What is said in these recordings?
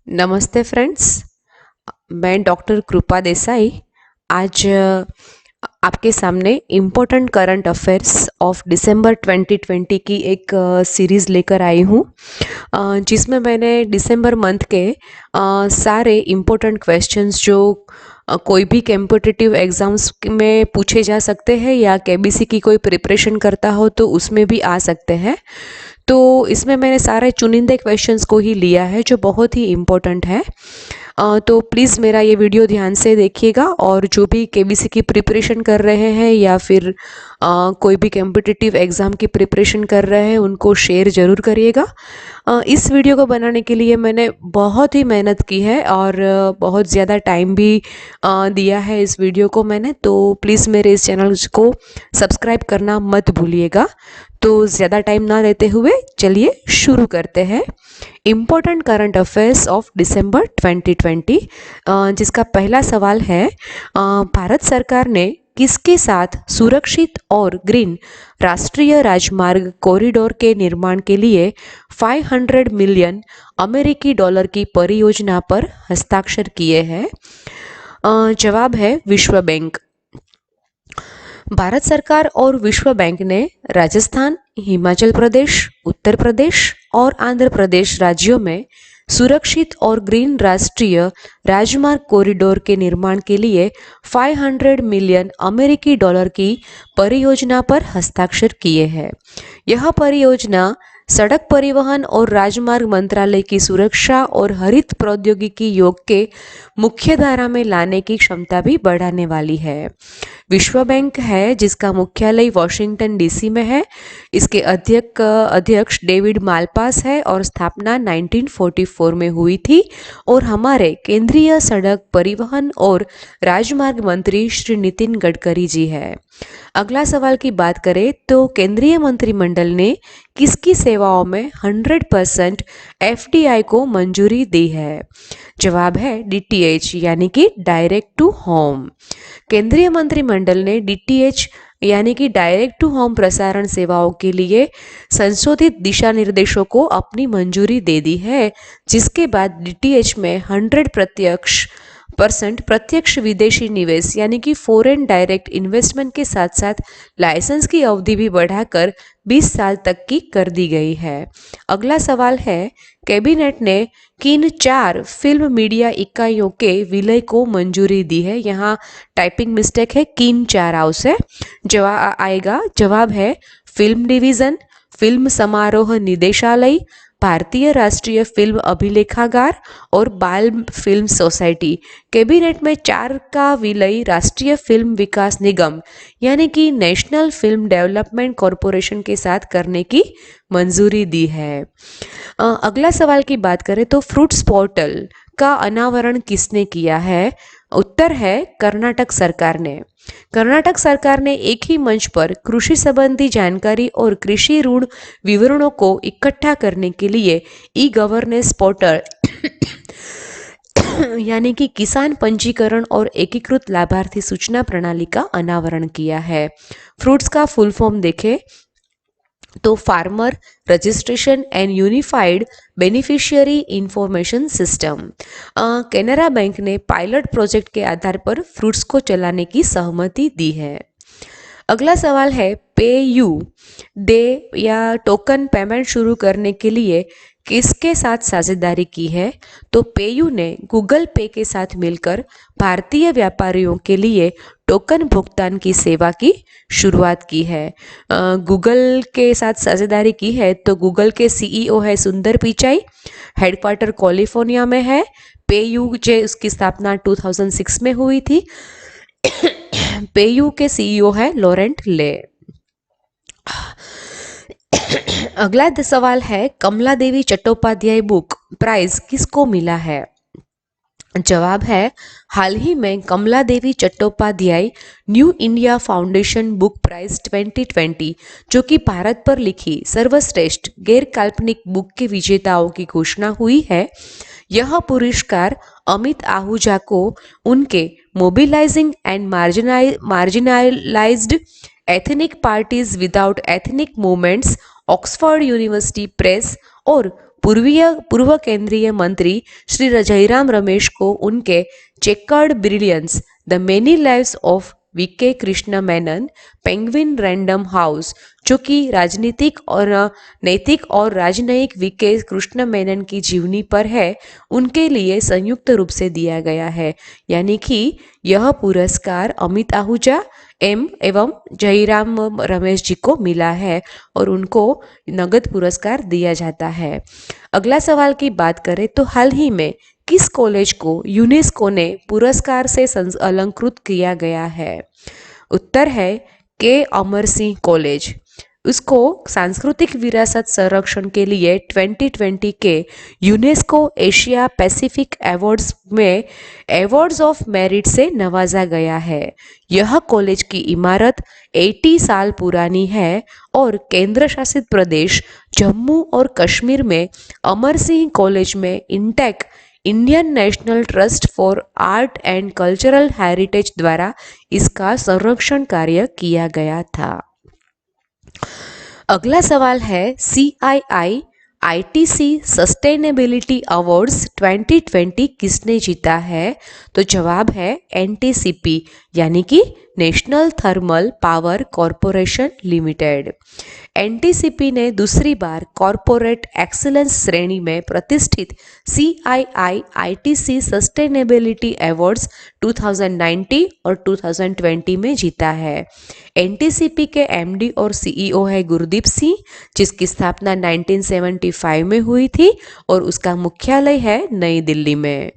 नमस्ते फ्रेंड्स। मैं डॉक्टर कृपा देसाई आज आपके सामने important current affairs of December 2020 की एक सीरीज़ लेकर आई हूँ, जिसमें मैंने दिसंबर मंथ के सारे इम्पोर्टेंट क्वेश्चंस जो कोई भी कॉम्पिटिटिव एग्ज़ाम्स में पूछे जा सकते हैं या केबीसी की कोई प्रिपरेशन करता हो तो उसमें भी आ सकते हैं। तो इसमें मैंने सारे चुनिंदे क्वेश्चंस को ही लिया है जो बहुत ही इम्पोर्टेंट है। तो प्लीज़ मेरा ये वीडियो ध्यान से देखिएगा और जो भी केबीसी की प्रिपरेशन कर रहे हैं या फिर कोई भी कॉम्पिटिटिव एग्ज़ाम की प्रिपरेशन कर रहे हैं उनको शेयर ज़रूर करिएगा। इस वीडियो को बनाने के लिए मैंने बहुत ही मेहनत की है और बहुत ज़्यादा टाइम भी दिया है इस वीडियो को मैंने, तो प्लीज़ मेरे इस चैनल को सब्सक्राइब करना मत भूलिएगा। तो ज़्यादा टाइम ना लेते हुए चलिए शुरू करते हैं। Important current affairs of December 2020, जिसका पहला सवाल है, भारत सरकार ने किसके साथ सुरक्षित और ग्रीन राष्ट्रीय राजमार्ग कॉरिडोर के निर्माण के लिए 500 मिलियन अमेरिकी डॉलर की परियोजना पर हस्ताक्षर किए हैं? जवाब है विश्व बैंक। भारत सरकार और विश्व बैंक ने राजस्थान, हिमाचल प्रदेश, उत्तर प्रदेश और आंध्र प्रदेश राज्यों में सुरक्षित और ग्रीन राष्ट्रीय राजमार्ग कॉरिडोर के निर्माण के लिए 500 मिलियन अमेरिकी डॉलर की परियोजना पर हस्ताक्षर किए हैं। यह परियोजना सड़क परिवहन और राजमार्ग मंत्रालय की सुरक्षा और हरित प्रौद्योगिकी योग के मुख्य धारा में लाने की क्षमता भी बढ़ाने वाली है। विश्व बैंक है जिसका मुख्यालय वॉशिंगटन डीसी में है। इसके अध्यक्ष डेविड मालपास है और स्थापना 1944 में हुई थी और हमारे केंद्रीय सड़क परिवहन और राजमार्ग मंत्री श्री नितिन गडकरी जी है। अगला सवाल की बात करें तो केंद्रीय मंत्रिमंडल ने किसकी सेवाओं में 100% एफडीआई को मंजूरी दी है? जवाब है डीटीएच यानी कि डायरेक्ट टू होम। केंद्रीय मंत्रिमंडल ने डीटीएच यानी कि डायरेक्ट टू होम प्रसारण सेवाओं के लिए संशोधित दिशा निर्देशों को अपनी मंजूरी दे दी है, जिसके बाद डीटीएच में 100% प्रत्यक्ष विदेशी निवेश यानी कि फॉरेन डायरेक्ट इन्वेस्टमेंट के साथ साथ लाइसेंस की अवधि भी बढ़ाकर 20 साल तक की कर दी गई है। अगला सवाल है, कैबिनेट ने किन 4 फिल्म मीडिया इकाइयों के विलय को मंजूरी दी है? यहाँ टाइपिंग मिस्टेक है, किन 4 हाउस है, जवाब है फिल्म डिवीजन, फिल्म समारोह निदेशालय, भारतीय राष्ट्रीय फिल्म अभिलेखागार और बाल फिल्म सोसाइटी। कैबिनेट में 4 का विलय राष्ट्रीय फिल्म विकास निगम यानी कि नेशनल फिल्म डेवलपमेंट कॉरपोरेशन के साथ करने की मंजूरी दी है। अगला सवाल की बात करें तो फ्रूट्स पोर्टल का अनावरण किसने किया है? उत्तर है कर्नाटक सरकार ने। कर्नाटक सरकार ने एक ही मंच पर कृषि संबंधी जानकारी और कृषि ऋण विवरणों को इकट्ठा करने के लिए ई गवर्नेंस पोर्टल यानी कि किसान पंजीकरण और एकीकृत लाभार्थी सूचना प्रणाली का अनावरण किया है। फ्रूट्स का फुल फॉर्म देखें तो farmer registration and unified beneficiary information system. Canara bank ने पायलट प्रोजेक्ट के आधार पर फ्रूट्स को चलाने की सहमति दी है। अगला सवाल है, पे यू डे या टोकन पेमेंट शुरू करने के लिए किसके साथ साझेदारी की है? तो पेयू ने गूगल पे के साथ मिलकर भारतीय व्यापारियों के लिए टोकन भुगतान की सेवा की शुरुआत की है। गूगल के साथ साझेदारी की है तो गूगल के सीईओ है सुंदर पिचाई, हेडक्वार्टर कैलिफोर्निया में है। पेयू जो उसकी स्थापना 2006 में हुई थी। पेयू के सीईओ है लॉरेंट ले। अगला सवाल है, कमला देवी चट्टोपाध्याय बुक प्राइज किसको मिला है? जवाब है हाल ही में Kamala Devi Chattopadhyay new India foundation book prize 2020 जो कि भारत पर लिखी सर्वश्रेष्ठ गैर काल्पनिक बुक के विजेताओं की घोषणा हुई है। यह पुरस्कार अमित आहूजा को उनके mobilizing and marginalized ethnic parties without ethnic movements, Oxford University Press और पूर्व केंद्रीय मंत्री श्री जयराम रमेश को उनके Checkered Brilliance, the Many Lives of V K Krishna Menon, Penguin Random House, जो कि राजनीतिक और नैतिक और राजनयिक वीके कृष्ण मेनन की जीवनी पर है, उनके लिए संयुक्त रूप से दिया गया है। यानी कि यह पुरस्कार अमित आहूजा एवं जयराम रमेश जी को मिला है और उनको नगद पुरस्कार दिया जाता है। अगला सवाल की बात करें तो हाल ही में किस कॉलेज को यूनेस्को ने पुरस्कार से अलंकृत किया गया है? उत्तर है के अमर सिंह कॉलेज। उसको सांस्कृतिक विरासत संरक्षण के लिए 2020 के यूनेस्को एशिया पैसिफिक अवार्ड्स में अवार्ड्स ऑफ मेरिट से नवाजा गया है। यह कॉलेज की इमारत 80 साल पुरानी है और केंद्र शासित प्रदेश जम्मू और कश्मीर में अमर सिंह कॉलेज में intake Indian national trust for art and cultural heritage द्वारा इसका संरक्षण कार्य किया गया था। अगला सवाल है CII ITC सस्टेनेबिलिटी अवार्ड्स 2020 किसने जीता है? तो जवाब है NTCP यानी कि national thermal power corporation limited. NTCP ने दूसरी बार कॉरपोरेट एक्सीलेंस श्रेणी में प्रतिष्ठित CII ITC सस्टेनेबिलिटी अवार्ड्स 2019 और 2020 में जीता है। NTCP के MD और CEO है गुरदीप सिंह, जिसकी स्थापना 1975 में हुई थी और उसका मुख्यालय है नई दिल्ली में।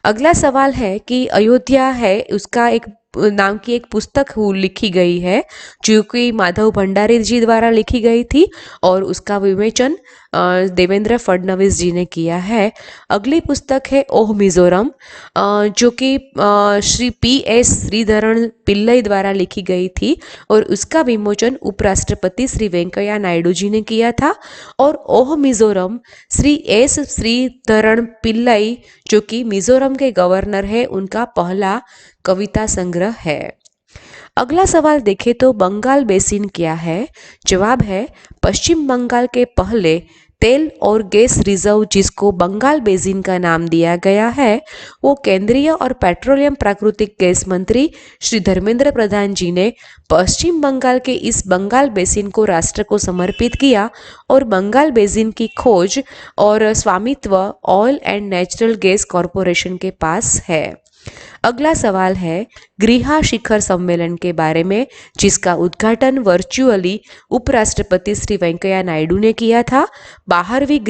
अगला सवाल है कि अयोध्या है उसका एक नाम की एक पुस्तक लिखी गई है जो कि माधव भंडारी जी द्वारा लिखी गई थी और उसका विवेचन देवेंद्र फडणवीस जी ने किया है। अगली पुस्तक है ओह मिजोरम, जो कि श्री PS श्रीधरण पिल्लई द्वारा लिखी गई थी और उसका विमोचन उपराष्ट्रपति श्री वेंकैया नायडू जी ने किया था। और ओह मिजोरम श्री S श्रीधरण पिल्लई, जो कि मिजोरम के गवर्नर है, उनका पहला कविता संग्रह है। अगला सवाल देखें तो बंगाल बेसिन क्या है? जवाब है पश्चिम बंगाल के पहले तेल और गैस रिजर्व, जिसको बंगाल बेसिन का नाम दिया गया है, वो केंद्रीय और पेट्रोलियम प्राकृतिक गैस मंत्री श्री धर्मेंद्र प्रधान जी ने पश्चिम बंगाल के इस बंगाल बेसिन को राष्ट्र को समर्पित किया और बंगाल बेसिन की खोज और स्वामित्व oil and natural gas corporation के पास है। अगला सवाल है ग्रीहा शिखर सम्मेलन के बारे में, जिसका उद्घाटन वर्चुअली उपराष्ट्रपति श्री वेंकैया नायडू ने किया था। 12वीं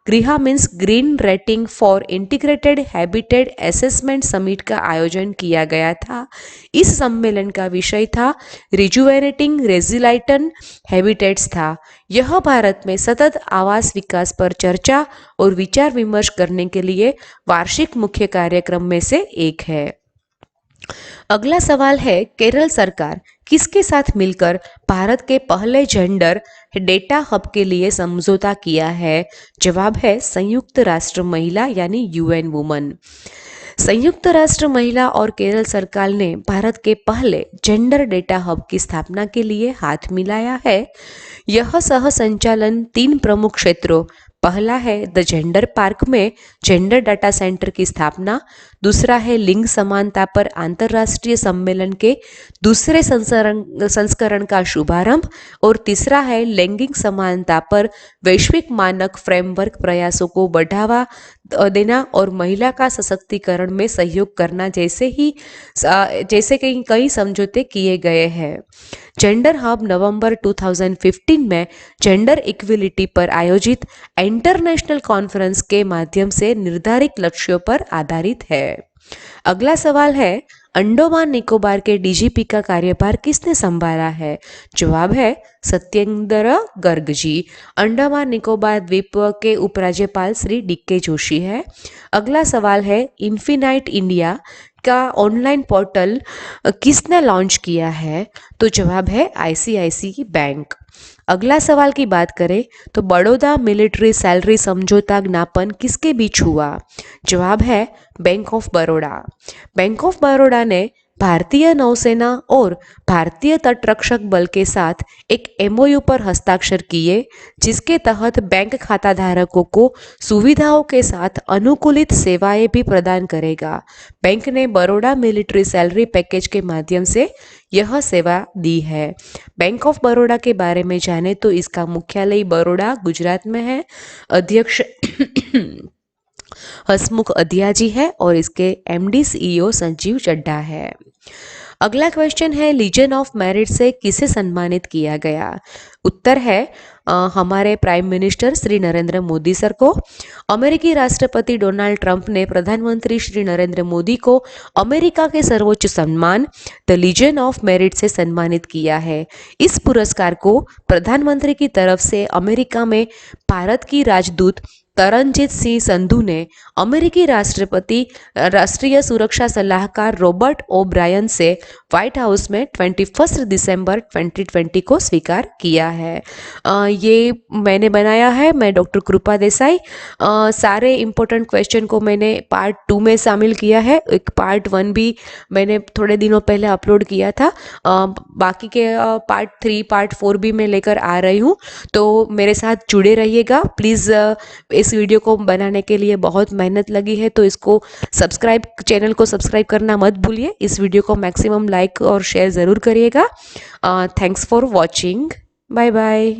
ग्रीहा means green rating for integrated habitat assessment summit का आयोजन किया गया था। इस सम्मेलन का विषय था रिजुवेनेटिंग रेजिलाइटन हैबिटेट्स था। यह भारत में सतत आवास विकास पर चर्चा और विचार विमर्श करने के लिए वार्षिक मुख्य कार्यक्रम में से एक है। अगला सवाल है केरल सरकार किसके साथ मिलकर भारत के पहले जेंडर डेटा हब के लिए समझौता किया है? जवाब है संयुक्त राष्ट्र महिला यानी UN वुमन। संयुक्त राष्ट्र महिला और केरल सरकार ने भारत के पहले जेंडर डेटा हब की स्थापना के लिए हाथ मिलाया है। यह सह संचालन 3 प्रमुख क्षेत्रों, पहला है द जेंडर पार्क में जेंडर डाटा सेंटर की स्थापना, दूसरा है लिंग समानता पर अंतर्राष्ट्रीय सम्मेलन के दूसरे संस्करण का शुभारंभ और तीसरा है लैंगिक समानता पर वैश्विक मानक फ्रेमवर्क प्रयासों को बढ़ावा देना और महिला का सशक्तिकरण में सहयोग करना जैसे कई समझौते किए गए हैं। जेंडर हब नवंबर 2015 में जेंडर इक्विलिटी पर आयोजित इंटरनेशनल कॉन्फ्रेंस के माध्यम से निर्धारित लक्ष्यों पर आधारित है। अगला सवाल है अंडमान निकोबार के DGP का कार्यभार किसने संभाला है? जवाब है सत्येंद्र गर्ग जी। अंडमान निकोबार द्वीप के उपराज्यपाल श्री DK जोशी है। अगला सवाल है इन्फिनाइट इंडिया का ऑनलाइन पोर्टल किसने लॉन्च किया है? तो जवाब है ICICI बैंक। अगला सवाल की बात करें तो बड़ौदा मिलिट्री सैलरी समझौता ज्ञापन किसके बीच हुआ? जवाब है bank of Baroda. Bank of Baroda ने भारतीय नौसेना और भारतीय तटरक्षक बल के साथ एक एमओयू पर हस्ताक्षर किए, जिसके तहत बैंक खाता धारकों को सुविधाओं के साथ अनुकूलित सेवाएं भी प्रदान करेगा। बैंक ने बड़ौदा मिलिट्री सैलरी पैकेज के माध्यम से यह सेवा दी है। बैंक ऑफ बड़ौदा के बारे में जाने तो इसका मुख्यालय बड़ौदा गुजरात में है। अध्यक्ष हसमुख अधियाजी है और इसके एमडी सीईओ संजीव चड्ढा है। अगला क्वेश्चन है, लीजन ऑफ मेरिट से किसे सम्मानित किया गया? उत्तर है हमारे prime minister Shri Narendra Modi sir को। अमेरिकी राष्ट्रपति डोनाल्ड ट्रंप ने प्रधानमंत्री श्री नरेंद्र मोदी को अमेरिका के सर्वोच्च सम्मान द लीजन ऑफ मेरिट से सम्मानित किया है। इस पुरस्कार को प्रधानमंत्री की तरफ से अमेरिका में भारत की राजदूत तरनजीत सिंह संधू ने अमेरिकी राष्ट्रपति राष्ट्रीय सुरक्षा सलाहकार रॉबर्ट ओ ब्रायन से व्हाइट हाउस में 21 दिसंबर 2020 को स्वीकार किया है। ये मैंने बनाया है, मैं डॉक्टर कृपा देसाई। सारे इम्पोर्टेंट क्वेश्चन को मैंने पार्ट 2 में शामिल किया है। एक पार्ट 1 भी मैंने थोड़े दिनों पहले अपलोड किया था। बाकी के पार्ट 3 पार्ट 4 भी मैं लेकर आ रही हूँ, तो मेरे साथ जुड़े रहिएगा प्लीज़। इस वीडियो को बनाने के लिए बहुत मेहनत लगी है, तो इसको चैनल को सब्सक्राइब करना मत भूलिए। इस वीडियो को मैक्सिमम लाइक और शेयर ज़रूर करिएगा। Thanks for watching. Bye bye.